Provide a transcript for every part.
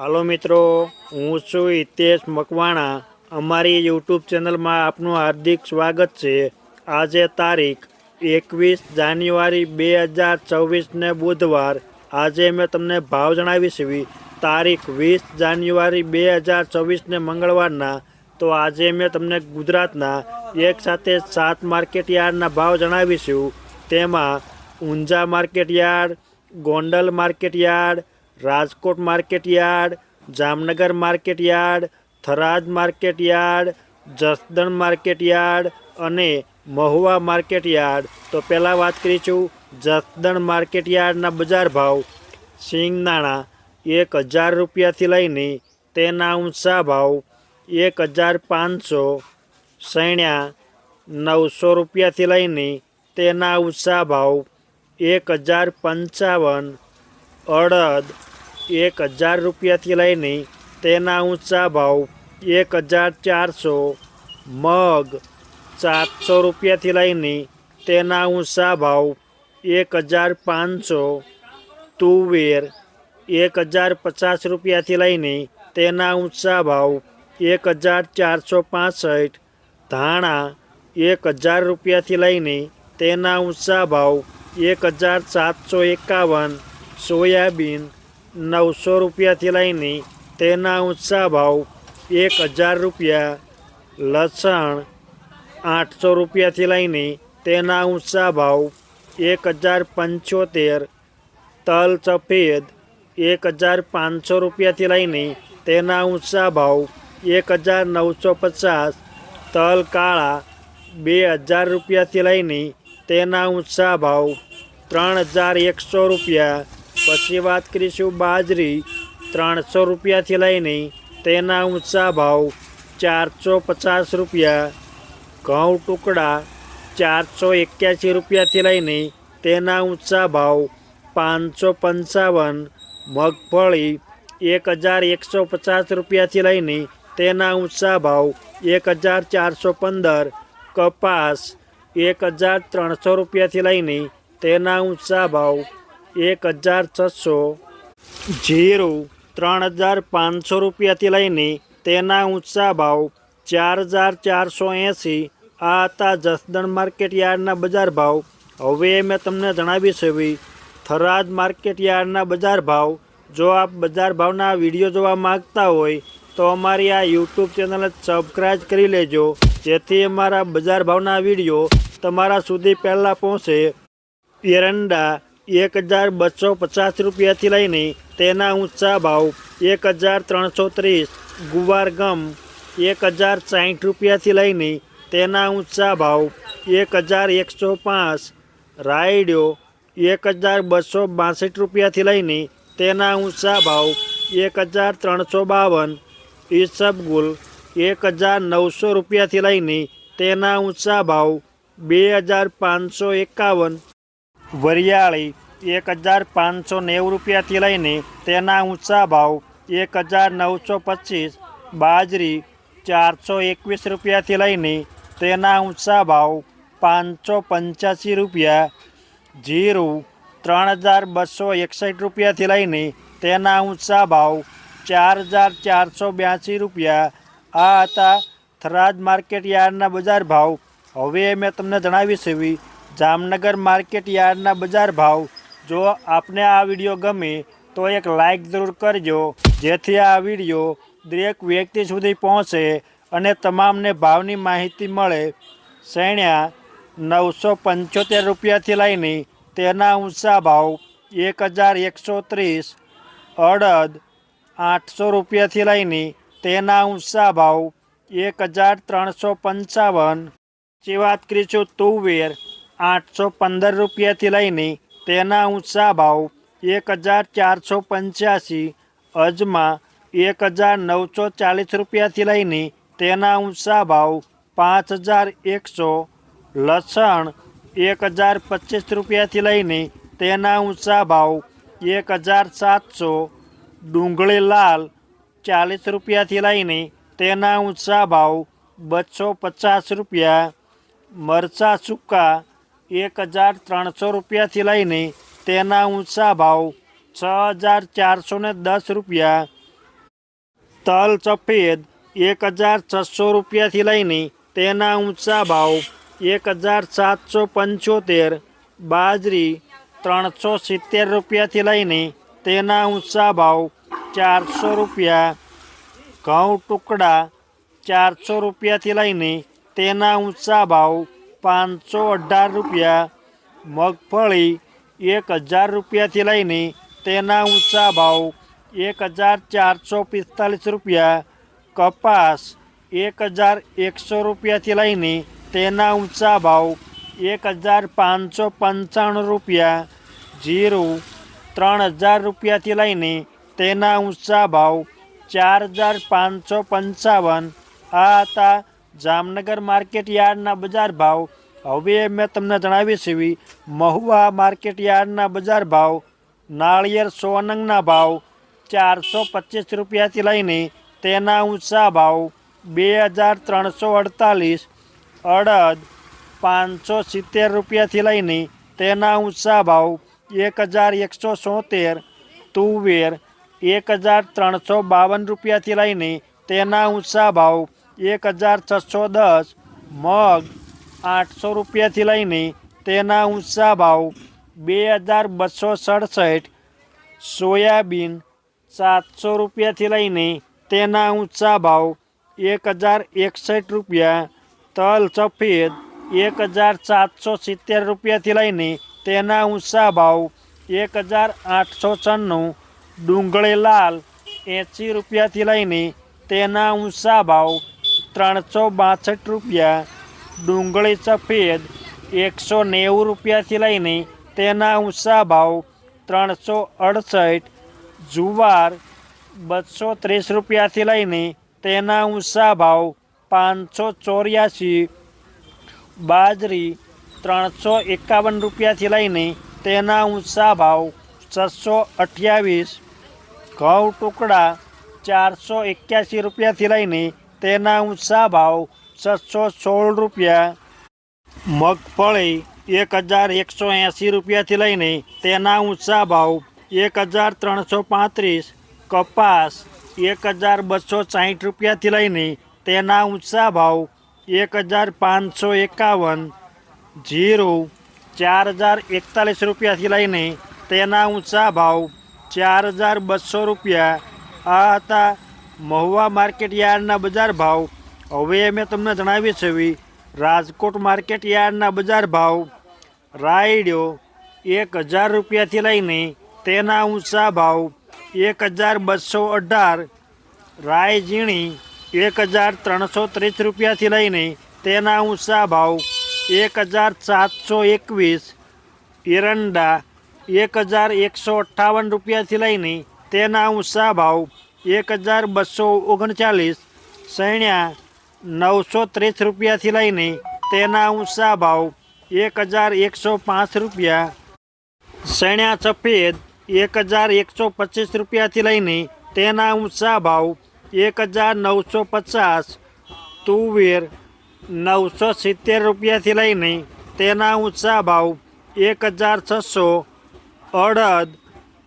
હાલો મિત્રો, હું છું હિતેશ મકવાણા। અમારી યુટ્યુબ ચેનલમાં આપનું હાર્દિક સ્વાગત છે। આજે તારીખ 21 જાન્યુઆરી 2024 ને બુધવાર। આજે મેં તમને ભાવ જણાવીશ તારીખ 20 જાન્યુઆરી 2024 ને મંગળવારના। તો આજે મેં તમને ગુજરાતના એક સાથે 7 માર્કેટયાર્ડના ભાવ જણાવીશું। તેમાં Unjha market yard, Gondal market yard, Rajkot market yard, Jamnagar market yard, Tharad market yard, Jasdan market yard અને મહુવા માર્કેટયાર્ડ। તો પહેલાં વાત કરીશું જસદણ માર્કેટયાર્ડના બજાર ભાવ। સિંગદાણા 1000 રૂપિયાથી લઈને તેના ઊંચા ભાવ 1500, સૈણ્યા 900 રૂપિયાથી લઈને તેના ઊંચા ભાવ 1055, અડદ 1000 રૂપિયાથી લઈને તેના ઊંચા ભાવ 1400, મગ 700 રૂપિયાથી લઈને તેના ઊંચા ભાવ 1500, તુવેર 1050 રૂપિયાથી લઈને તેના ઊંચા ભાવ 1465, ધાણા 1000 રૂપિયાથી લઈને તેના ઊંચા ભાવ 1751, સોયાબીન 900 રૂપિયાથી લઈને તેના ઊંચા ભાવ 1000 રૂપિયા, લસણ 800 રૂપિયાથી લઈને તેના ઊંચા ભાવ 1075, તલ સફેદ 1500 રૂપિયાથી લઈને તેના ઊંચા ભાવ 1950, તલ કાળા 2000 રૂપિયાથી લઈને તેના ઊંચા ભાવ 3100 રૂપિયા। પછી વાત કરીશું બાજરી 300 રૂપિયાથી લઈને તેના ઊંચા ભાવ 450 રૂપિયા, ઘઉં ટુકડા 481 રૂપિયાથી લઈને તેના ઊંચા ભાવ 555, મગફળી 1150 રૂપિયાથી લઈને તેના ઊંચા ભાવ 1415, કપાસ 1300 રૂપિયાથી લઈને તેના ઊંચા ભાવ 1600, જીરું 3500 રૂપિયાથી લઈને તેના ઊંચા ભાવ 4480। આ હતા જસદણ માર્કેટયાર્ડના બજાર ભાવ। હવે મેં તમને જણાવીશ થરાદ માર્કેટયાર્ડના બજાર ભાવ। જો આપ બજાર ભાવના વિડીયો જોવા માગતા હોય તો અમારી આ યુટ્યુબ ચેનલને સબસ્ક્રાઈબ કરી લેજો, જેથી અમારા બજાર ભાવના વિડીયો તમારા સુધી પહેલાં પહોંચે। એરંડા 1250 રૂપિયાથી લઈને તેના ઊંચા ભાવ 1330, ગુવાર ગમ 1060 રૂપિયાથી લઈને તેના ઊંચા ભાવ 1105, રાયડો 1262 રૂપિયાથી લઈને તેના ઊંચા ભાવ 1352, ઈસબગુલ 1900 રૂપિયાથી લઈને તેના ઊંચા ભાવ 2551, વરિયાળી 1590 રૂપિયાથી લઈને તેના ઊંચા ભાવ 1925, બાજરી 421 રૂપિયાથી લઈને તેના ઊંચા ભાવ 585 રૂપિયા, જીરું 3261 રૂપિયાથી લઈને તેના ઊંચા ભાવ 4482 રૂપિયા। આ હતા થરાદ માર્કેટયાર્ડના બજાર ભાવ। હવે મેં તમને જણાવીશ જામનગર માર્કેટયાર્ડના બજાર ભાવ। જો આપને આ વિડીયો ગમે તો એક લાઈક જરૂર કરજો, જેથી આ વિડીયો દરેક વ્યક્તિ સુધી પહોંચે અને તમામને ભાવની માહિતી મળે। સૈણ્યા 975 રૂપિયાથી લઈને તેના ઊંચા ભાવ 1130, અડદ 800 રૂપિયાથી લઈને તેના ઊંચા ભાવ 1355। પછી વાત કરીશું તુવેર 815 રૂપિયાથી લઈને તેના ઊંચા ભાવ 1485, અજમા 1940 રૂપિયાથી લઈને તેના ઊંચા ભાવ 5100, લસણ 1025 રૂપિયાથી લઈને તેના ઊંચા ભાવ 1700, ડુંગળી લાલ 40 રૂપિયાથી લઈને તેના ઊંચા ભાવ 250 રૂપિયા, મરચાં સૂકા 1300 રૂપિયાથી લઈને તેના ઊંચા ભાવ 6410 રૂપિયા। તલ સફેદ 1600 રૂપિયાથી લઈને તેના ઊંચા ભાવ 1775, બાજરી 370 રૂપિયાથી લઈને તેના ઊંચા ભાવ 400 રૂપિયા, ઘઉં ટુકડા 400 રૂપિયાથી લઈને તેના ઊંચા ભાવ 518 રૂપિયા, મગફળી 1000 રૂપિયાથી લઈને તેના ઊંચા ભાવ 1445 રૂપિયા, કપાસ 1100 રૂપિયાથી લઈને તેના ઊંચા ભાવ 1595 રૂપિયા, જીરું 3000 રૂપિયાથી લઈને તેના ઊંચા ભાવ 4555. આ હતા જામનગર માર્કેટ યાર્ડના બજાર ભાવ. હવે મેં તમને જણાવી છે મહુવા માર્કેટ યાર્ડના બજાર ભાવ. નાળિયેર 100 નંગના ભાવ 425 રૂપિયાથી લઈને તેના ઊંચા ભાવ 2348, અડદ 570 રૂપિયાથી લઈને તેના ઊંચા ભાવ 1177, તુવેર 1352 રૂપિયાથી લઈને તેના ઊંચા ભાવ 1610, મગ 800 રૂપિયાથી લઈને તેના ઊંચા ભાવ 2267, સોયાબીન 700 રૂપિયાથી લઈને તેના ઊંચા ભાવ 1061 રૂપિયા, તલ સફેદ 1770 રૂપિયાથી લઈને તેના ઊંચા ભાવ 1896, ડુંગળી લાલ 80 રૂપિયાથી લઈને તેના ઊંચા ભાવ 362 રૂપિયા, ડુંગળી સફેદ 190 રૂપિયાથી લઈને તેના ઊંચા ભાવ 368, જુવાર 230 રૂપિયાથી લઈને તેના ઊંચા ભાવ 584, બાજરી 351 રૂપિયાથી લઈને તેના ઊંચા ભાવ 628, ઘઉં ટુકડા 481 રૂપિયાથી લઈને તેના ઊંચા ભાવ 616 રૂપિયા, મગફળી 1180 રૂપિયાથી લઈને તેના ઊંચા ભાવ 1335, કપાસ 1260 રૂપિયાથી લઈને તેના ઊંચા ભાવ 1551, જીરું 4041 રૂપિયાથી લઈને તેના ઊંચા ભાવ 4200 રૂપિયા. આ હતા મહુવા માર્કેટ યાર્ડના બજાર ભાવ. હવે મેં તમને જણાવી છે રાજકોટ માર્કેટ યાર્ડના બજાર ભાવ. રાયડો 1000 રૂપિયાથી લઈને તેના ઊંચા ભાવ 1218, રાય ઝીણી 1330 રૂપિયાથી લઈને તેના ઊંચા ભાવ 1721, એરંડા 1158 રૂપિયાથી લઈને તેના ઊંચા ભાવ 1239, સૈણ્યા 930 રૂપિયાથી લઈને તેના ઊંચા ભાવ 1105 રૂપિયા, સૈણ્યા સફેદ 1125 રૂપિયાથી લઈને તેના ઊંચા ભાવ 1950, તુવેર 970 રૂપિયાથી લઈને તેના ઊંચા ભાવ 1600, અડદ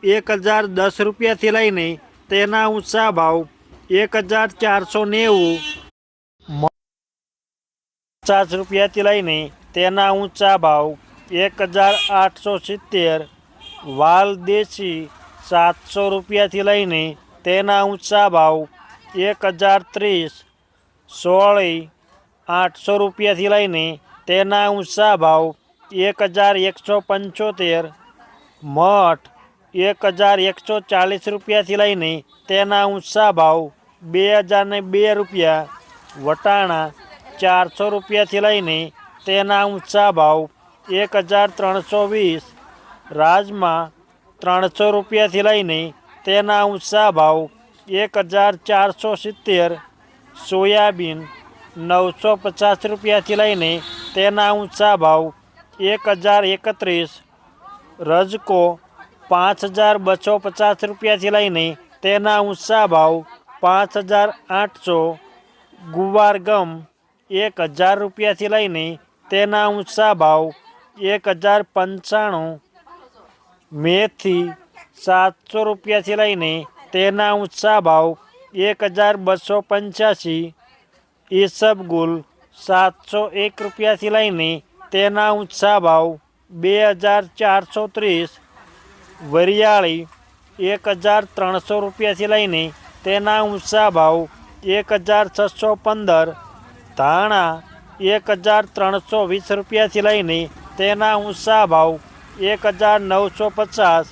1010 રૂપિયાથી લઈને તેના ઊંચા ભાવ 1490, 50 રૂપિયાથી લઈને તેના ઊંચા ભાવ 1870, વાલ દેશી 700 રૂપિયાથી લઈને તેના ઊંચા ભાવ 1030, સોળી 800 રૂપિયાથી લઈને તેના ઊંચા ભાવ 1175, મઠ 1140 રૂપિયાથી લઈને તેના ઊંચા ભાવ 2002 રૂપિયા, વટાણા 400 રૂપિયાથી લઈને તેના ઊંચા ભાવ 1320, રાજમા 300 રૂપિયાથી લઈને તેના ઊંચા ભાવ 1470, સોયાબીન 950 રૂપિયાથી લઈને તેના ઊંચા ભાવ 1031, રજકો 5250 રૂપિયાથી લઈને તેના ઊંચા ભાવ 5800, ગુવાર ગમ 1000 રૂપિયાથી લઈને તેના ઊંચા ભાવ 1095, મેથી 700 રૂપિયાથી લઈને તેના ઊંચા ભાવ 1285, ઈસબગુલ 701 રૂપિયાથી લઈને તેના ઊંચા ભાવ 2430, વરિયાળી 1300 રૂપિયાથી લઈને તેના ઊંચા ભાવ 1615, ધાણા 1320 રૂપિયાથી લઈને તેના ઊંચા ભાવ 1950,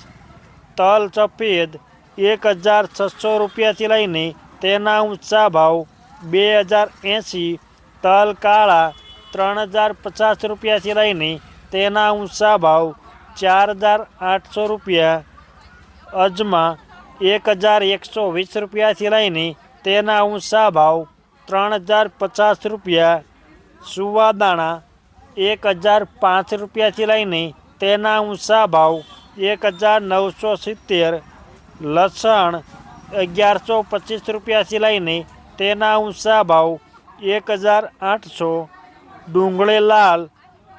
તલ સફેદ 1600 રૂપિયાથી લઈને તેના ઊંચા ભાવ 2080, તલ કાળા 3050 રૂપિયાથી લઈને તેના ઊંચા ભાવ 4800 રૂપિયા, અજમા 1120 રૂપિયાથી લઈને તેના ઊંચા ભાવ 3050 રૂપિયા, સુવાદાણા 1005 રૂપિયાથી લઈને તેના ઊંચા ભાવ 1970, લસણ 1125 રૂપિયાથી લઈને તેના ઊંચા ભાવ 1800, ડુંગળી લાલ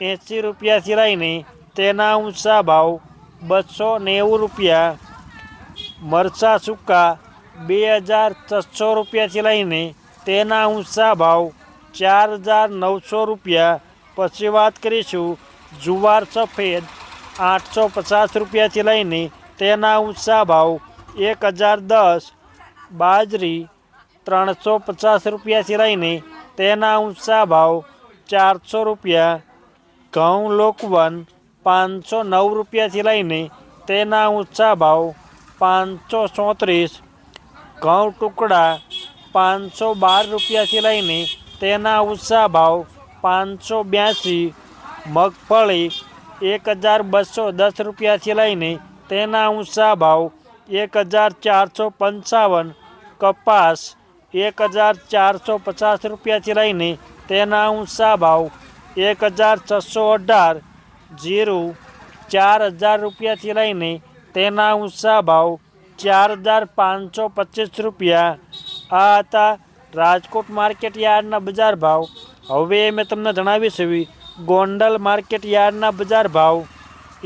80 રૂપિયાથી લઈને તેના ઊંચા ભાવ 290 રૂપિયા, મરચાં સૂકા 2600 રૂપિયાથી લઈને તેના ઊંચા ભાવ 4900 રૂપિયા. પછી વાત કરીશું જુવાર સફેદ 850 રૂપિયાથી લઈને તેના ઊંચા ભાવ 1010, બાજરી 350 રૂપિયાથી લઈને તેના ઊંચા ભાવ 400 રૂપિયા, ઘઉં લોકવન 509 રૂપિયાથી લઈને તેના ઊંચા ભાવ 534, ઘઉં ટુકડા 512 રૂપિયાથી લઈને તેના ઊંચા ભાવ 582, મગફળી 1210 રૂપિયાથી લઈને તેના ઊંચા ભાવ 1455, કપાસ 1450 રૂપિયાથી લઈને તેના ઊંચા ભાવ 1618, જીરું 4000 રૂપિયાથી લઈને તેના ઊંચા ભાવ 4525 રૂપિયા. આ હતા રાજકોટ માર્કેટ યાર્ડના બજાર ભાવ. હવે મેં તમને જણાવીશ ગોંડલ માર્કેટ યાર્ડના બજાર ભાવ.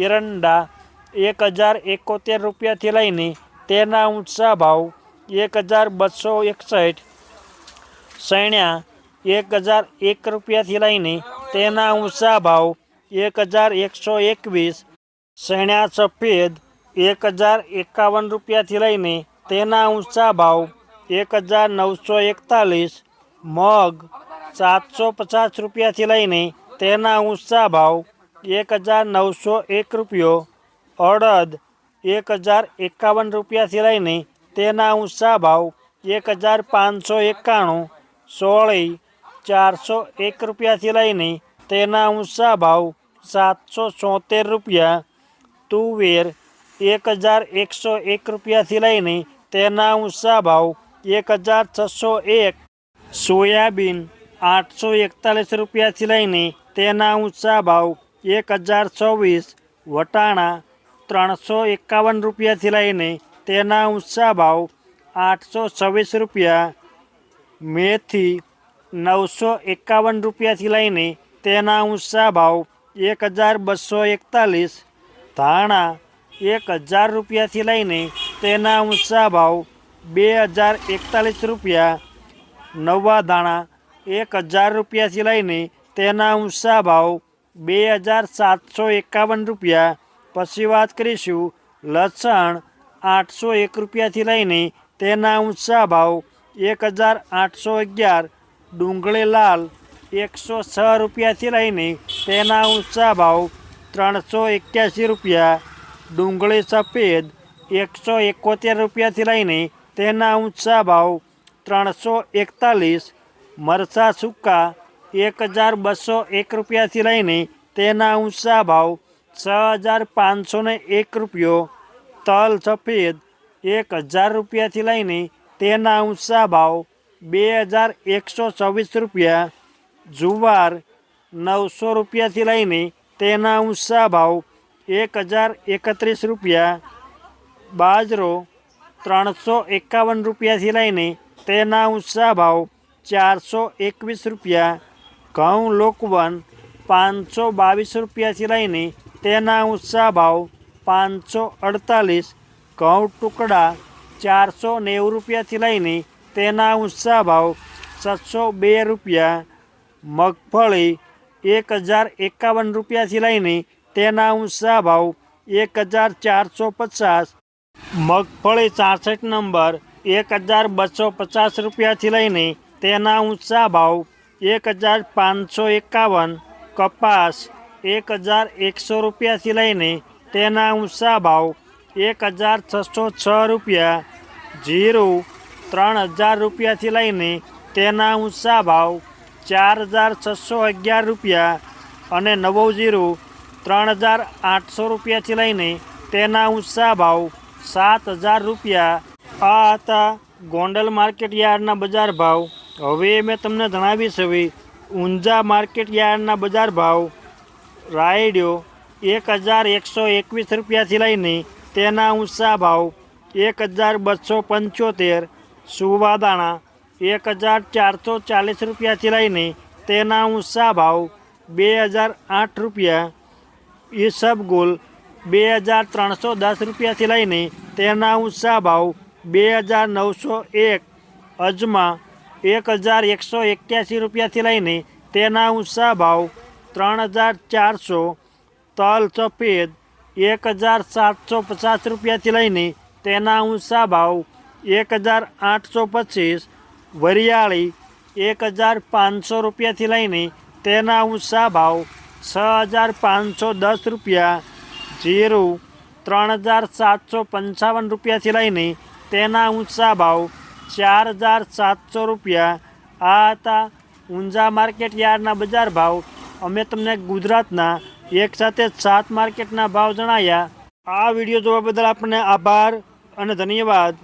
એરંડા 1071 રૂપિયાથી લઈને તેના ઊંચા ભાવ 1261, સૈણ્યા 1001 રૂપિયાથી લઈને તેના ઊંચા ભાવ 1121, સૈણ્યા સફેદ 1051 રૂપિયાથી લઈને તેના ઊંચા ભાવ 1941, મગ 750 રૂપિયાથી લઈને તેના ઊંચા ભાવ 1901 રૂપિયો, અડદ 1051 રૂપિયાથી લઈને તેના ઊંચા ભાવ 1591, સોળી 401 રૂપિયાથી લઈને તેના ઊંચા ભાવ 773 રૂપિયા, તુવેર 1101 રૂપિયાથી લઈને તેના ઊંચા ભાવ 1601, સોયાબીન 841 રૂપિયાથી લઈને તેના ઊંચા ભાવ 1024, વટાણા 351 રૂપિયાથી લઈને તેના ઊંચા ભાવ 826 રૂપિયા, મેથી 951 રૂપિયાથી લઈને તેના ઊંચા ભાવ 1241, ધાણા 1000 રૂપિયાથી લઈને તેના ઊંચા ભાવ 2041 રૂપિયા, નવા ધાણા 1000 રૂપિયાથી લઈને તેના ઊંચા ભાવ 2751 રૂપિયા. પછી વાત કરીશું લસણ 801 રૂપિયાથી લઈને તેના ઊંચા ભાવ 1811, ડુંગળી લાલ 106 રૂપિયાથી લઈને તેના ઊંચા ભાવ 381 રૂપિયા, ડુંગળી સફેદ 171 રૂપિયાથી લઈને તેના ઊંચા ભાવ 341, મરચાં સૂકા 1201 રૂપિયાથી લઈને તેના ઊંચા ભાવ 6501 રૂપિયો, તલ સફેદ 1000 રૂપિયાથી લઈને તેના ઊંચા ભાવ 2124 રૂપિયા, જુવાર 900 રૂપિયાથી લઈને તેના ઊંચા ભાવ 1031 રૂપિયા, બાજરો 351 રૂપિયાથી લઈને તેના ઊંચા ભાવ 421 રૂપિયા, ઘઉં લોકવન 522 રૂપિયાથી લઈને તેના ઊંચા ભાવ 548, ઘઉં ટુકડા 490 રૂપિયાથી લઈને તેના ઊંચા ભાવ 702 રૂપિયા. મગફળી 1051 રૂપિયાથી લઈને તેના ઊંચા ભાવ 1450. મગફળી 66 નંબર 1250 રૂપિયાથી લઈને તેના ઊંચા ભાવ 1551. કપાસ 1100 રૂપિયાથી લઈને તેના ઊંચા ભાવ 1606 રૂપિયા. જીરું 3000 રૂપિયાથી લઈને તેના ઊંચા ભાવ 4611 રૂપિયા. અને નવું જીરું 3800 રૂપિયાથી લઈને તેના ઊંચા ભાવ 7000 રૂપિયા. આ હતા ગોંડલ માર્કેટ યાર્ડના બજાર ભાવ. હવે મેં તમને જણાવીશ હવે ઊંઝા માર્કેટ યાર્ડના બજાર ભાવ. રાયડો 1121 રૂપિયાથી લઈને તેના ઊંચા ભાવ 1275. સુવાદાણા 1440 રૂપિયાથી લઈને તેના ઊંચા ભાવ 2008 રૂપિયા. ઈસબગુલ 2310 રૂપિયાથી લઈને તેના ઊંચા ભાવ 2901. અજમા 1181 રૂપિયાથી લઈને તેના ઊંચા ભાવ 3400. તલ સફેદ 1750 રૂપિયાથી લઈને તેના ઊંચા ભાવ 1825. વરિયાળી 1500 રૂપિયાથી લઈને તેના ઊંચા ભાવ 6510 રૂપિયા. જીરું 3755 રૂપિયાથી લઈને તેના ઊંચા ભાવ 4700 રૂપિયા. આ હતા ઊંઝા માર્કેટ યાર્ડના બજાર ભાવ. અમે તમને ગુજરાતના એકસાથે 7 માર્કેટના ભાવ જણાવ્યા. આ વિડીયો જોવા બદલ આપણને આભાર અને ધન્યવાદ.